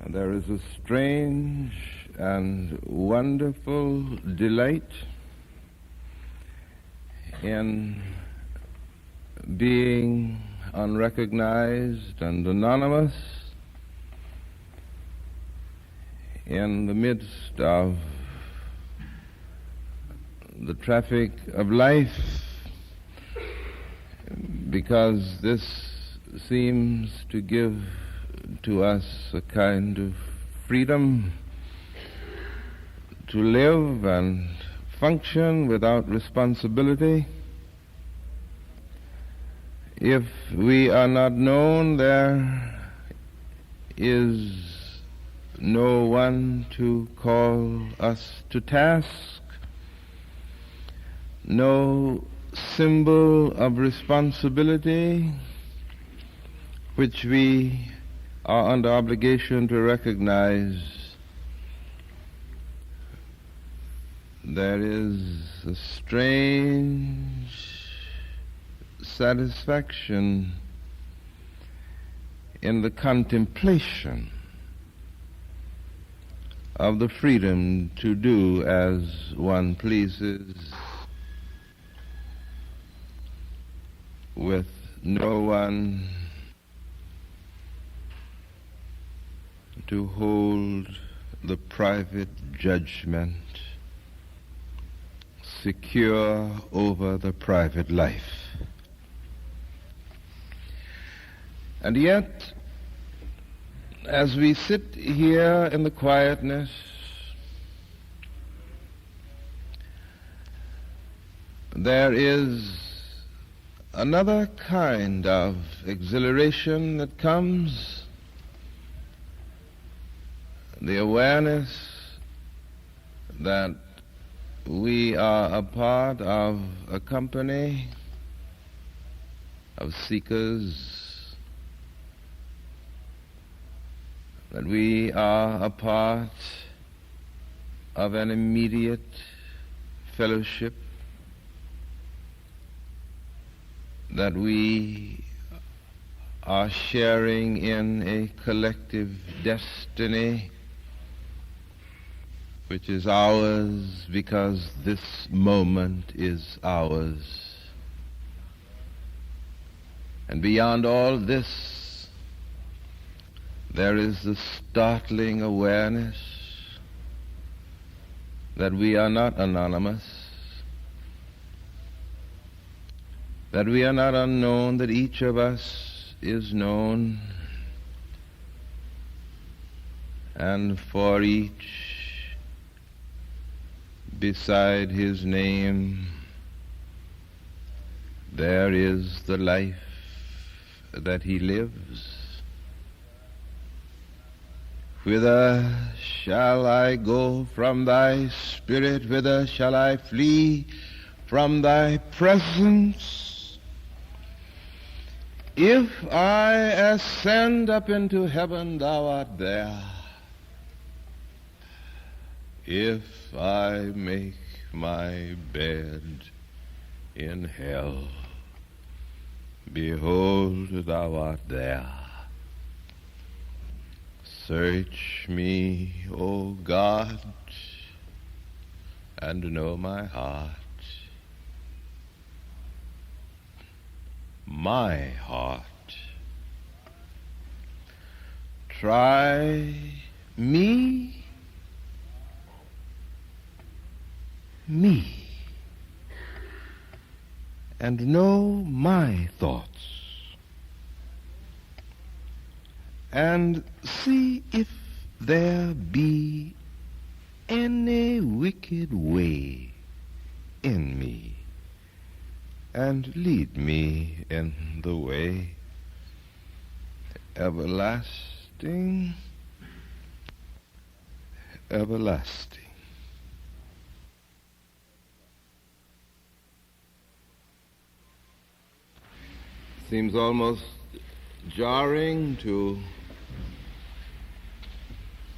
There is a strange and wonderful delight in being unrecognized and anonymous in the midst of the traffic of life, because this seems to give to us a kind of freedom to live and function without responsibility. If we are not known, there is no one to call us to task, no symbol of responsibility which we are under obligation to recognize. There is a strange satisfaction in the contemplation of the freedom to do as one pleases, with no one to hold the private judgment, secure over the private life. And yet, as we sit here in the quietness, there is another kind of exhilaration that comes, the awareness that we are a part of a company of seekers, that we are a part of an immediate fellowship, that we are sharing in a collective destiny which is ours because this moment is ours. And beyond all this, there is the startling awareness that we are not anonymous, that we are not unknown, that each of us is known, and for each, beside his name, there is the life that he lives. Whither shall I go from thy spirit? Whither shall I flee from thy presence? If I ascend up into heaven, thou art there. If I make my bed in hell, behold, thou art there. Search me, O God, and know my heart. My heart. Try me, and know my thoughts, and see if there be any wicked way in me, and lead me in the way everlasting, everlasting. Seems almost jarring to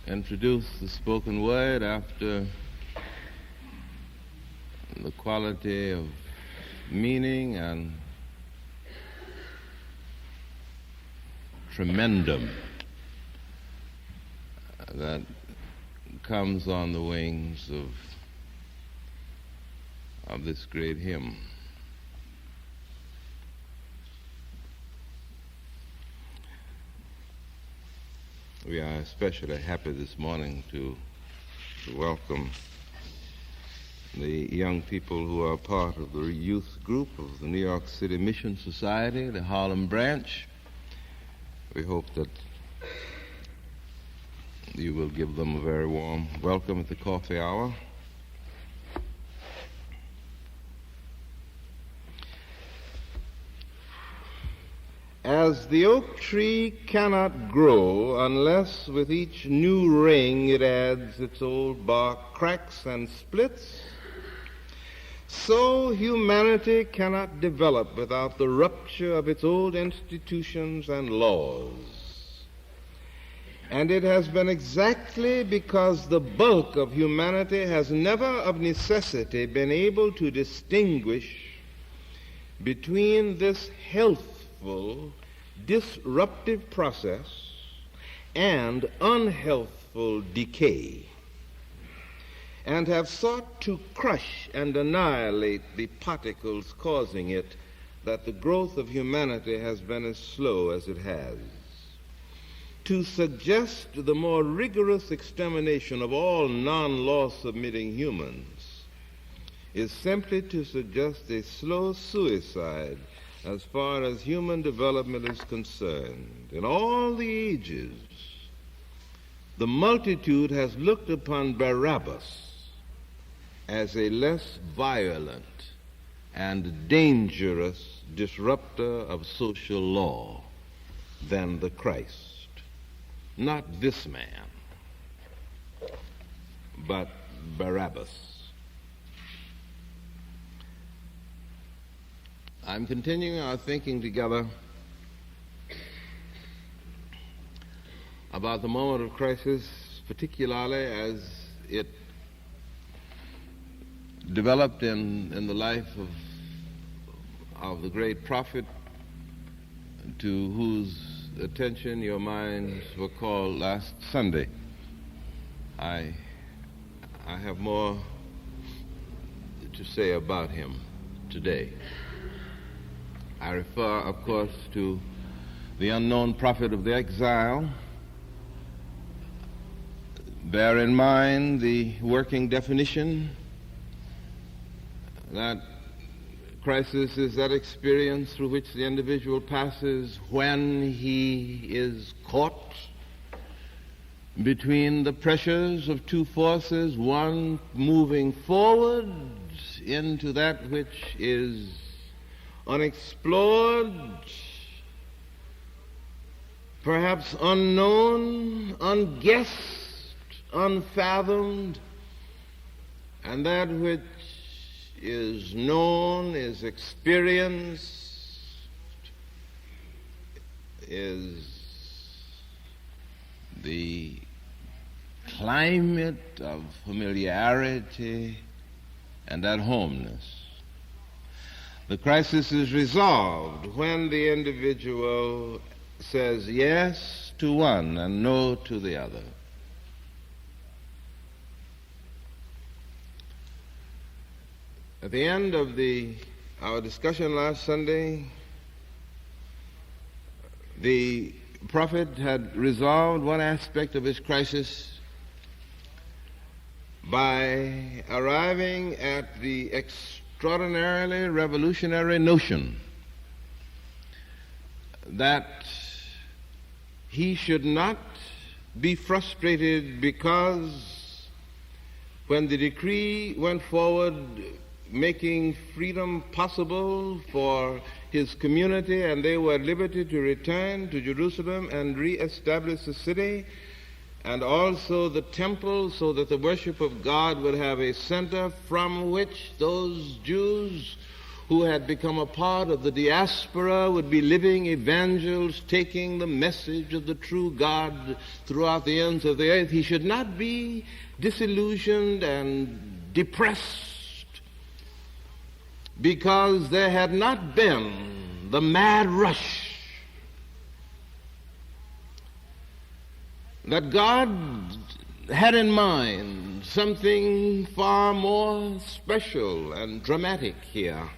introduce the spoken word after the quality of meaning and tremendum that comes on the wings of this great hymn. We are especially happy this morning to welcome the young people who are part of the youth group of the New York City Mission Society, the Harlem branch. We hope that you will give them a very warm welcome at the coffee hour. As the oak tree cannot grow unless with each new ring it adds its old bark cracks and splits, so humanity cannot develop without the rupture of its old institutions and laws. And it has been exactly because the bulk of humanity has never of necessity been able to distinguish between this healthful, disruptive process and unhealthful decay, and have sought to crush and annihilate the particles causing it, that the growth of humanity has been as slow as it has. To suggest the more rigorous extermination of all non-law submitting humans is simply to suggest a slow suicide as far as human development is concerned. In all the ages, the multitude has looked upon Barabbas as a less violent and dangerous disruptor of social law than the Christ. Not this man, but Barabbas. I'm continuing our thinking together about the moment of crisis, particularly as it developed in the life of the great prophet to whose attention your minds were called last Sunday. I have more to say about him today. I refer, of course, to the unknown prophet of the exile. Bear in mind the working definition that crisis is that experience through which the individual passes when he is caught between the pressures of two forces, one moving forward into that which is unexplored, perhaps unknown, unguessed, unfathomed, and that which is known, is experienced, is the climate of familiarity and at homeness. The crisis is resolved when the individual says yes to one and no to the other. At the end of our discussion last Sunday, the prophet had resolved one aspect of his crisis by arriving at the extraordinarily revolutionary notion that he should not be frustrated because when the decree went forward making freedom possible for his community and they were at liberty to return to Jerusalem and reestablish the city and also the temple so that the worship of God would have a center from which those Jews who had become a part of the diaspora would be living evangels taking the message of the true God throughout the ends of the earth. He should not be disillusioned and depressed because there had not been the mad rush that God had in mind something far more special and dramatic here.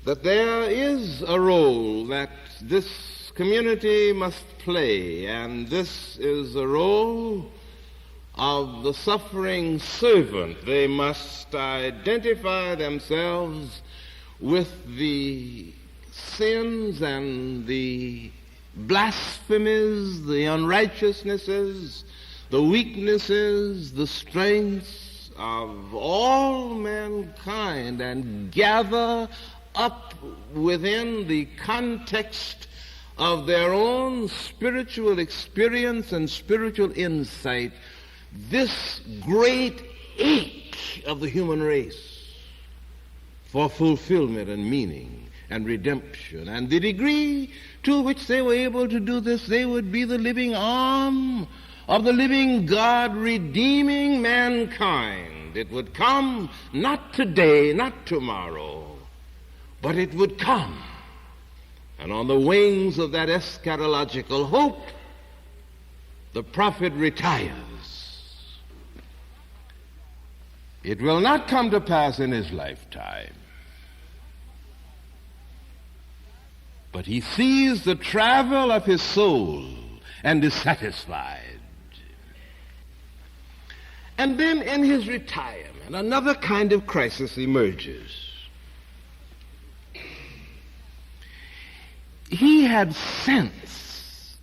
That there is a role that this community must play, and this is a role of the suffering servant. They must identify themselves with the sins and the blasphemies, the unrighteousnesses, the weaknesses, the strengths of all mankind, and gather up within the context of their own spiritual experience and spiritual insight this great ache of the human race for fulfillment and meaning and redemption. And the degree to which they were able to do this, they would be the living arm of the living God redeeming mankind. It would come not today, not tomorrow, but it would come. And on the wings of that eschatological hope, the prophet retires. It will not come to pass in his lifetime. But he sees the travel of his soul and is satisfied. And then in his retirement, another kind of crisis emerges. He had sensed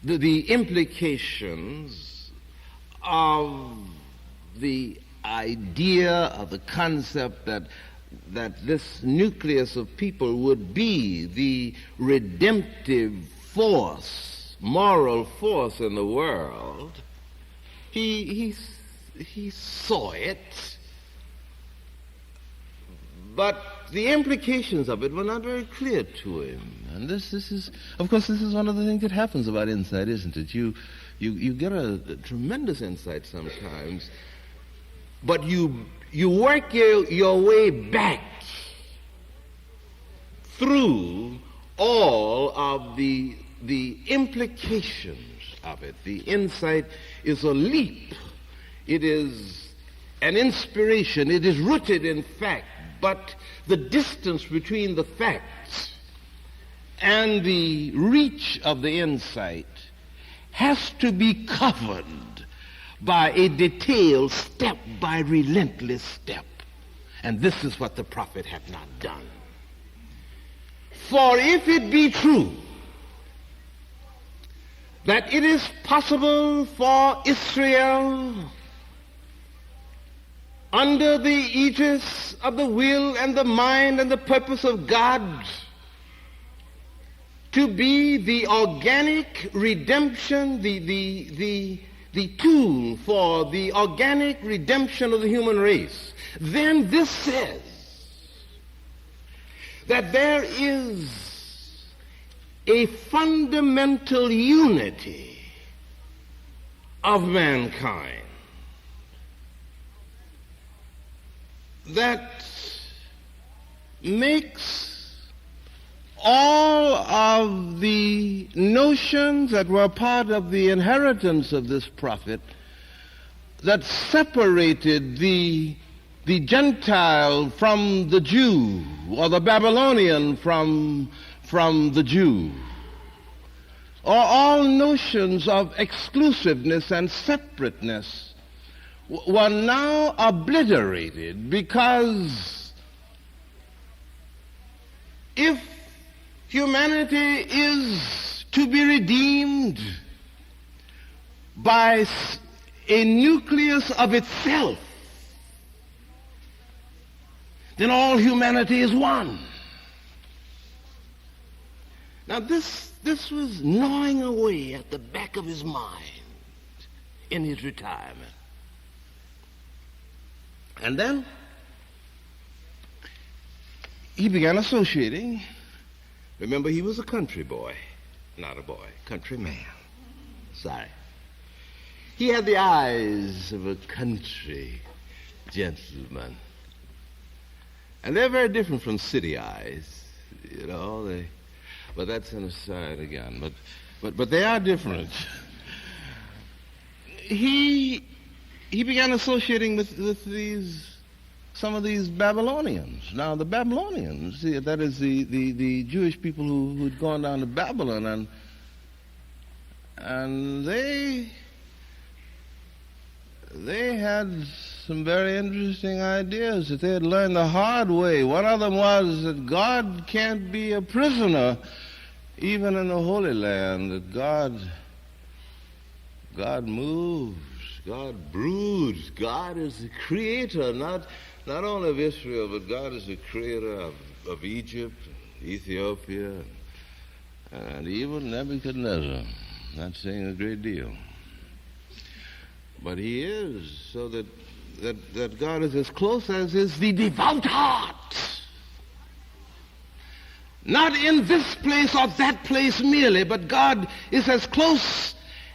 the implications of the idea, of the concept that this nucleus of people would be the redemptive force, moral force in the world. He saw it, but the implications of it were not very clear to him. And this is, of course, this is one of the things that happens about insight, isn't it? You get a tremendous insight sometimes, but you work your way back through all of the implications of it. The insight is a leap. It is an inspiration. It is rooted in fact, but the distance between the facts and the reach of the insight has to be covered by a detailed step by relentless step. And this is what the prophet had not done. For if it be true that it is possible for Israel, under the aegis of the will and the mind and the purpose of God, to be the organic redemption, the tool for the organic redemption of the human race, then this says that there is a fundamental unity of mankind that makes all of the notions that were part of the inheritance of this prophet, that separated the Gentile from the Jew, or the Babylonian from the Jew, or all notions of exclusiveness and separateness were now obliterated, because if humanity is to be redeemed by a nucleus of itself, then all humanity is one. Now this was gnawing away at the back of his mind in his retirement. And then he began associating. Remember, he was a country boy, not a boy, country man. Sorry. He had the eyes of a country gentleman. And they're very different from city eyes, but that's an aside again. but they are different. He began associating with some of these Babylonians. Now, the Babylonians, that is the Jewish people who had gone down to Babylon, and they had some very interesting ideas that they had learned the hard way. One of them was that God can't be a prisoner even in the Holy Land, that God moves, God broods, God is the creator, not only of Israel, but God is the creator of Egypt, Ethiopia, and even Nebuchadnezzar. Not saying a great deal. But he is, so that God is as close as is the devout heart. Not in this place or that place merely, but God is as close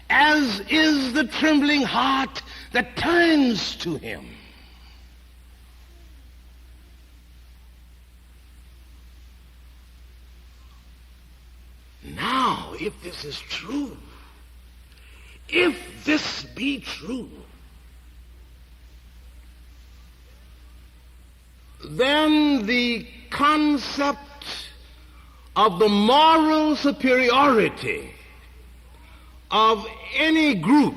as is the trembling heart that turns to him. Now, if this is true, if this be true, then the concept of the moral superiority of any group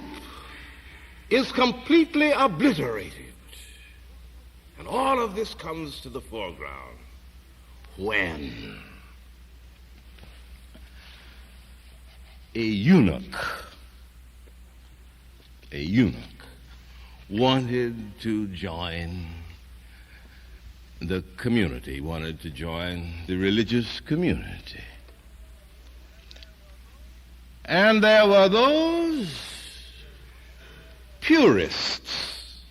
is completely obliterated. And all of this comes to the foreground when a eunuch wanted to join the community, wanted to join the religious community. And there were those purists,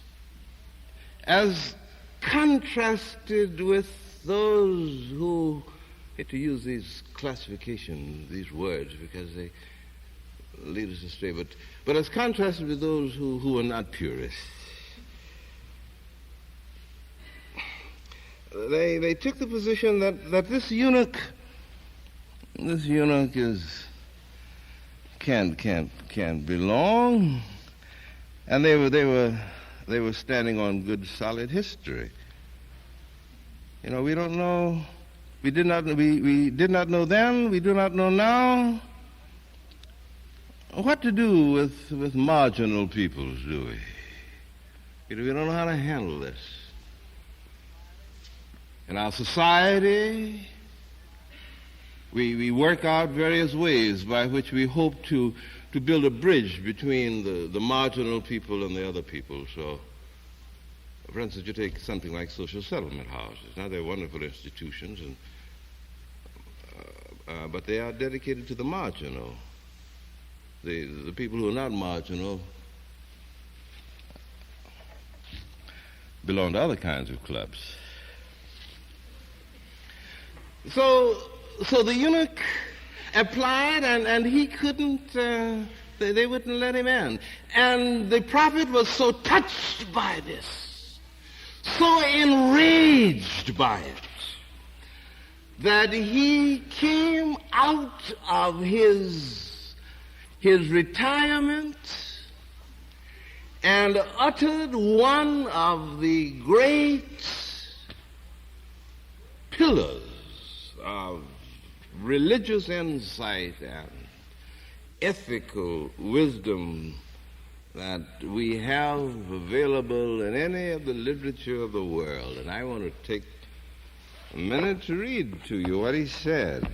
as contrasted with those who, I hate to use these classifications, these words, because they lead us astray, but as contrasted with those who are not purists. They took the position that this eunuch can't belong, and they were standing on good solid history. You know, we don't know. We did not know then. We do not know now what to do with marginal peoples, do we? We don't know how to handle this. In our society, we work out various ways by which we hope to build a bridge between the marginal people and the other people. So, for instance, you take something like social settlement houses. Now, they're wonderful institutions, but they are dedicated to the marginal. The people who are not marginal belong to other kinds of clubs. So the eunuch applied, and he couldn't, they wouldn't let him in. And the prophet was so touched by this, so enraged by it, that he came out of his retirement and uttered one of the great pillars of religious insight and ethical wisdom that we have available in any of the literature of the world. And I want to take a minute to read to you what he said,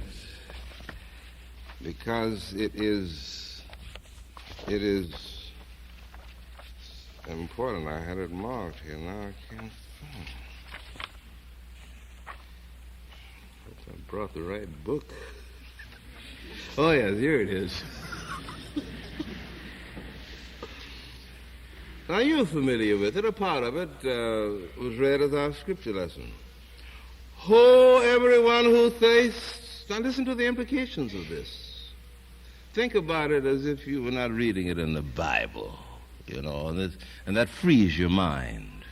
because it is important. I had it marked here. Now I can't find it. I brought the right book. Oh, yes, here it is. Now, you're familiar with it. A part of it was read as our scripture lesson. Ho, everyone who thirsts. Now, listen to the implications of this. Think about it as if you were not reading it in the Bible, you know, and that frees your mind.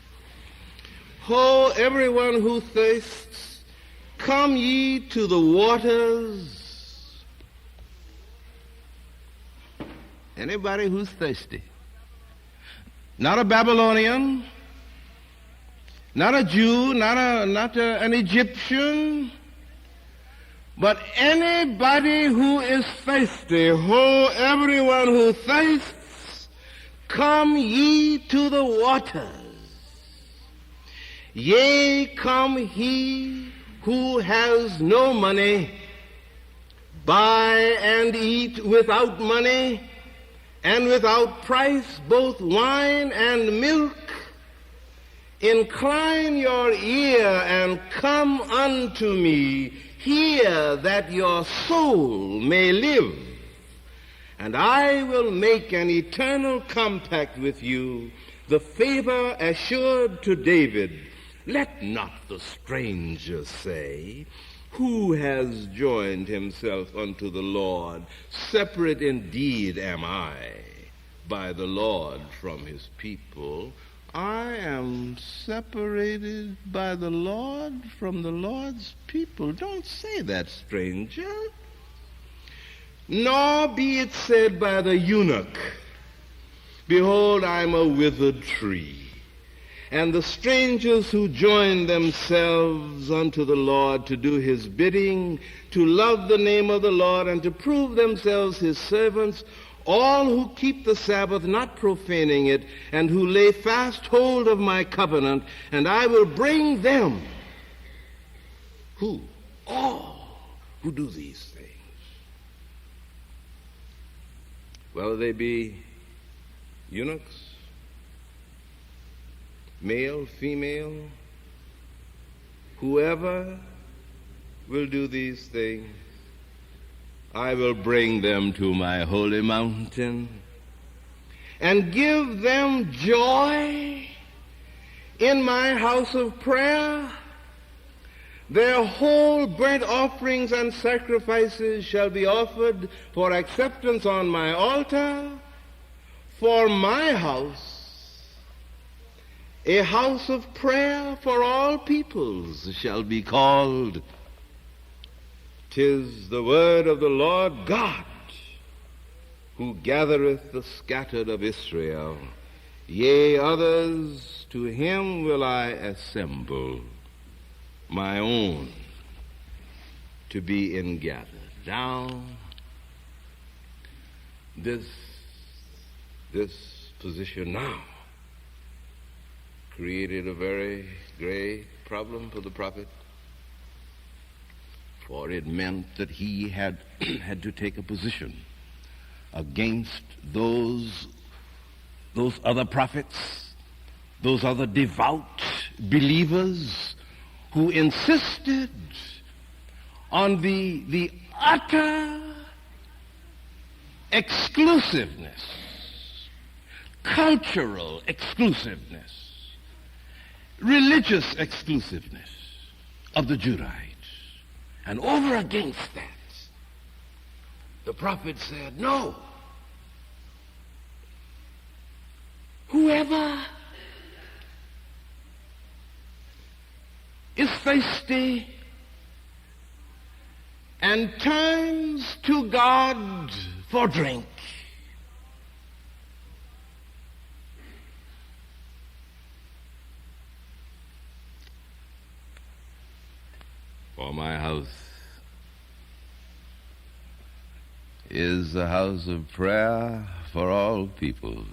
Ho, everyone who thirsts, come ye to the waters Anybody who's thirsty. Not a Babylonian, not a Jew, not an Egyptian, but anybody who is thirsty. Everyone who thirsts, come ye to the waters. Yea, come he who has no money, buy and eat without money and without price, both wine and milk. Incline your ear and come unto me. Hear that your soul may live. And I will make an eternal compact with you, the favor assured to David. Let not the stranger say, who has joined himself unto the Lord? Separate indeed am I by the Lord from his people. I am separated by the Lord from the Lord's people. Don't say that, stranger. Nor be it said by the eunuch, behold, I am a withered tree. And the strangers who join themselves unto the Lord to do his bidding, to love the name of the Lord, and to prove themselves his servants, all who keep the Sabbath, not profaning it, and who lay fast hold of my covenant, and I will bring them. Who? All who do these things. Whether they be eunuchs, male, female, whoever will do these things, I will bring them to my holy mountain and give them joy in my house of prayer. Their whole burnt offerings and sacrifices shall be offered for acceptance on my altar. For my house, a house of prayer for all peoples shall be called. 'Tis the word of the Lord God, who gathereth the scattered of Israel. Yea, others to him will I assemble, my own to be ingathered. Now, this position now created a very great problem for the prophet, for it meant that he had to take a position against those other prophets, those other devout believers who insisted on the utter exclusiveness, cultural exclusiveness, religious exclusiveness of the Judites. And over against that, the prophet said, no. Whoever is thirsty and turns to God for drink, for my house is a house of prayer for all peoples.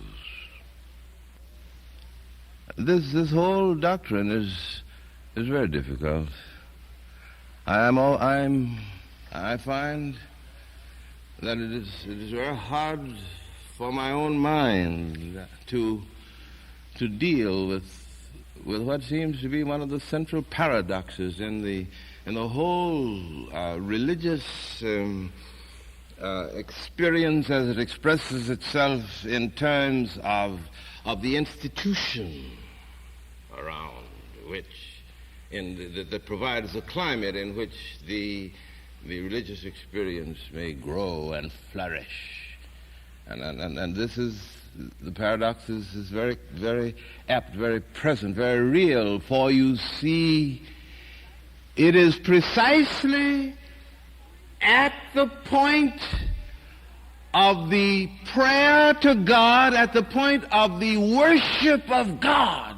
This whole doctrine is very difficult. I find that it is very hard for my own mind to deal with what seems to be one of the central paradoxes in the whole religious experience as it expresses itself in terms of the institution around which, that provides a climate in which the religious experience may grow and flourish. And this is, the paradox is very, very apt, very present, very real, for you see, it is precisely at the point of the prayer to God, at the point of the worship of God,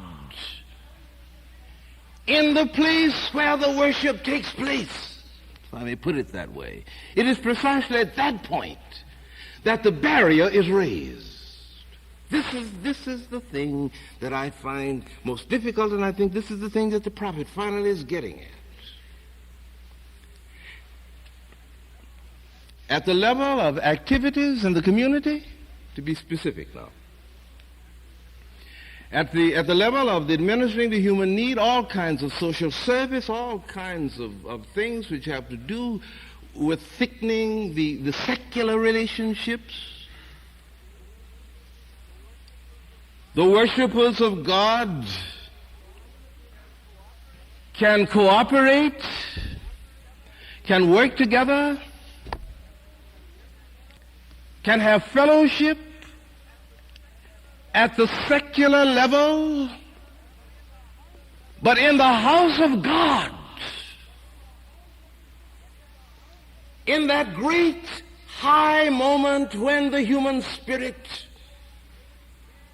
in the place where the worship takes place, if I may put it that way, it is precisely at that point that the barrier is raised. This is the thing that I find most difficult, and I think this is the thing that the prophet finally is getting at. At the level of activities in the community, to be specific now, at the level of administering the human need, all kinds of social service, all kinds of things which have to do with thickening the secular relationships, the worshipers of God can cooperate, can work together, can have fellowship at the secular level, but in the house of God, in that great high moment when the human spirit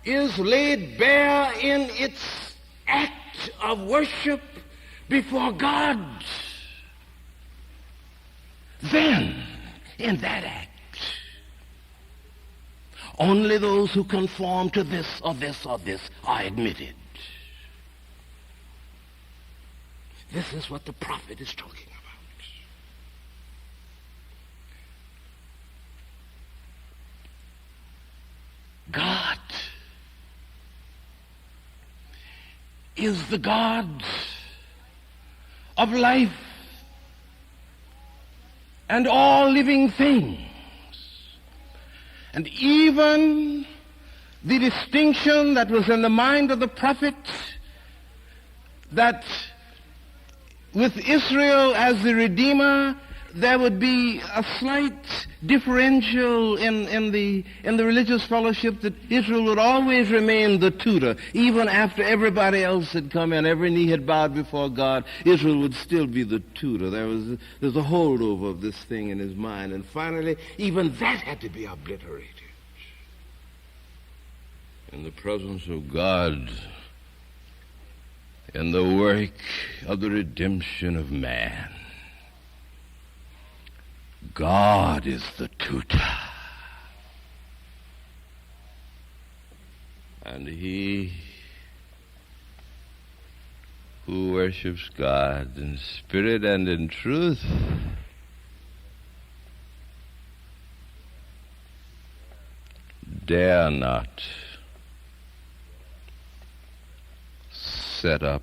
is laid bare in its act of worship before God, then in that act, only those who conform to this or this or this are admitted. This is what the prophet is talking about. God is the God of life and all living things. And even the distinction that was in the mind of the prophet, that with Israel as the Redeemer, there would be a slight differential in the religious fellowship, that Israel would always remain the tutor. Even after everybody else had come in, every knee had bowed before God, Israel would still be the tutor. There's a holdover of this thing in his mind. And finally, even that had to be obliterated. In the presence of God, in the work of the redemption of man, God is the tutor. And he who worships God in spirit and in truth dare not set up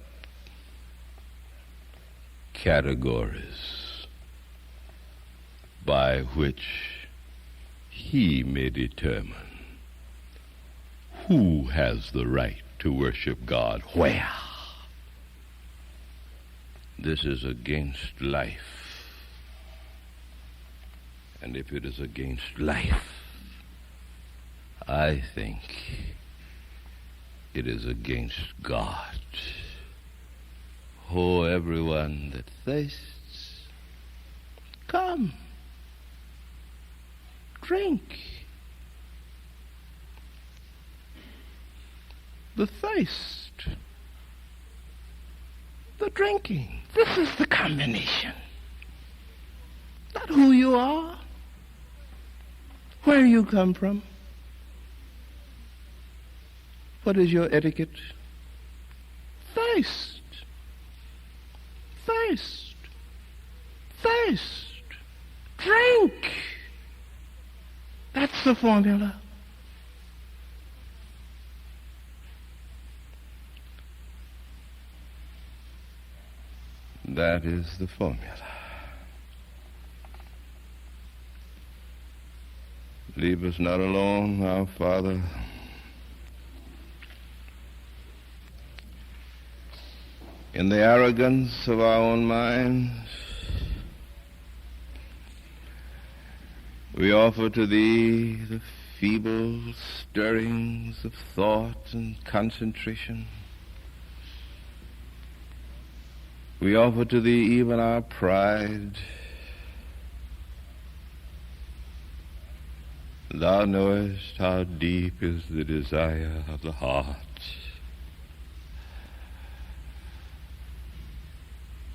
categories by which he may determine who has the right to worship God where. This is against life. And if it is against life, I think it is against God. Oh, everyone that thirsts, come, drink. The thirst, the drinking. This is the combination. Not who you are, where you come from. What is your etiquette? Thirst. Thirst. Thirst. Drink. That's the formula. That is the formula. Leave us not alone, our Father, in the arrogance of our own minds. We offer to Thee the feeble stirrings of thought and concentration. We offer to Thee even our pride. Thou knowest how deep is the desire of the heart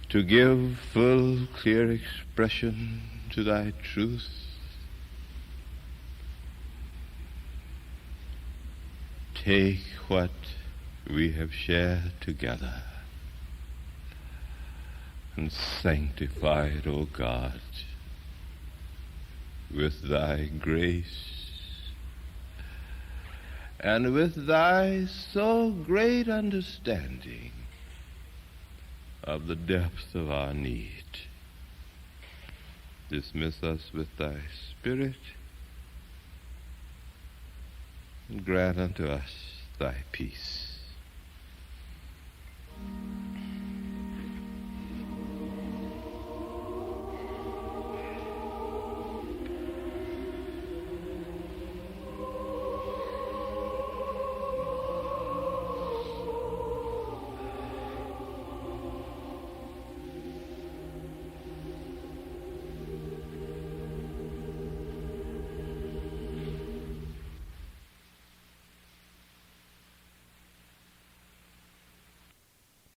to give full, clear expression to thy truth. Take what we have shared together and sanctify it, O God, with thy grace and with thy so great understanding of the depth of our need. Dismiss us with thy Spirit and grant unto us thy peace.